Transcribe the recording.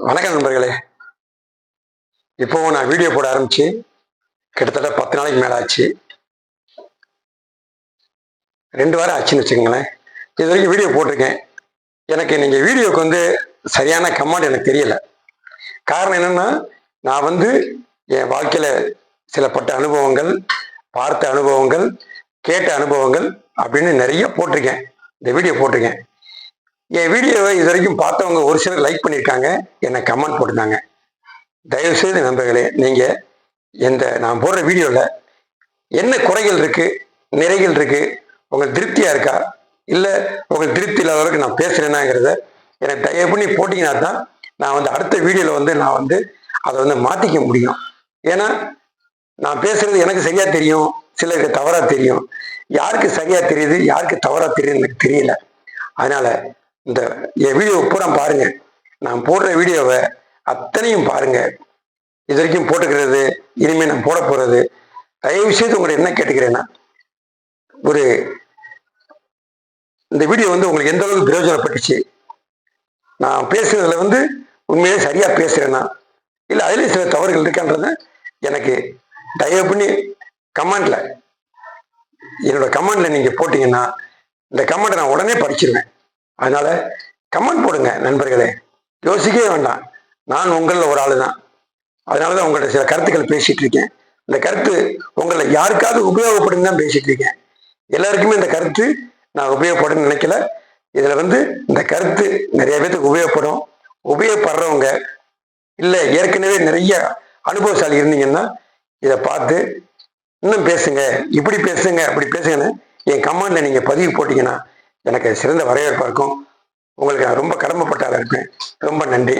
வணக்கம் நண்பர்களே. இப்போவும் நான் வீடியோ போட ஆரம்பிச்சு கிட்டத்தட்ட 10 நாளைக்கு மேலே ஆச்சு. 2 வாரம் ஆச்சுன்னு வச்சுக்கோங்களேன். இது வரைக்கும் வீடியோ போட்டிருக்கேன். எனக்கு நீங்கள் வீடியோவுக்கு சரியான கமெண்ட் எனக்கு தெரியல. காரணம் என்னென்னா, நான் என் வாழ்க்கையில் சிலப்பட்ட அனுபவங்கள், பார்த்த அனுபவங்கள், கேட்ட அனுபவங்கள் அப்படின்னு நிறைய போட்டிருக்கேன். இந்த வீடியோ போட்டிருக்கேன். என் வீடியோவை இது வரைக்கும் பார்த்தவங்க ஒரு சிலர் லைக் பண்ணியிருக்காங்க, என்னை கமெண்ட் போட்டிருந்தாங்க. தயவுசெய்து நண்பர்களே, நீங்கள் நான் போடுற வீடியோவில் என்ன குறைகள் இருக்குது, நிறைகள் இருக்குது, உங்களுக்கு திருப்தியாக இருக்கா, இல்லை உங்களுக்கு திருப்தி இல்லாத அளவுக்கு நான் பேசுகிறேன்னாங்கிறத எனக்கு தயவு பண்ணி போட்டிங்கன்னா தான் நான் அடுத்த வீடியோவில் நான் அதை மாற்றிக்க முடியும். ஏன்னா நான் பேசுகிறது எனக்கு சரியாக தெரியும், சிலருக்கு தவறாக தெரியும். யாருக்கு சரியாக தெரியுது, யாருக்கு தவறாக தெரியுது எனக்கு தெரியல. அதனால் என் வீடியோவை பூரா பாருங்க. நான் போடுற வீடியோவை அத்தனையும் பாருங்க. இது வரைக்கும் போட்டுக்கிறது, இனிமேல் நான் போட போறது, தயவு செய்து உங்களை என்ன கேட்டுக்கிறேன்னா, இந்த வீடியோ உங்களுக்கு எந்த அளவுக்கு பிரயோஜனப்பட்டுச்சு, நான் பேசுறதுல உண்மையிலே சரியா பேசுறேன்னா, இல்லை அதுலேயும் சில தவறுகள் இருக்கான்றத எனக்கு தயவு பண்ணி கமெண்ட்ல, என்னோட கமெண்ட்ல நீங்க போட்டீங்கன்னா இந்த கமெண்ட்டை நான் உடனே படிச்சிருவேன். அதனால கமெண்ட் போடுங்க நண்பர்களே, யோசிக்கவே வேண்டாம். நான் உங்களில் ஒரு ஆளு தான். அதனாலதான் உங்கள்ட்ட சில கருத்துக்கள் பேசிட்டு இருக்கேன். இந்த கருத்து உங்களை யாருக்காவது உபயோகப்படும் தான் பேசிட்டு இருக்கேன். எல்லாருக்குமே இந்த கருத்து நான் உபயோகப்படும் நினைக்கல. இதுல இந்த கருத்து நிறைய பேருக்கு உபயோகப்படும். உபயோகப்படுறவங்க இல்லை ஏற்கனவே நிறைய அனுபவசாலி இருந்தீங்கன்னா இதை பார்த்து இன்னும் பேசுங்க, இப்படி பேசுங்க, அப்படி பேசுங்கன்னு என் கமெண்ட்ல நீங்க பதிவு போட்டீங்கன்னா எனக்கு சிறந்த வரவேற்பா இருக்கும். உங்களுக்கு நான் ரொம்ப கடமைப்பட்டால இருப்பேன். ரொம்ப நன்றி.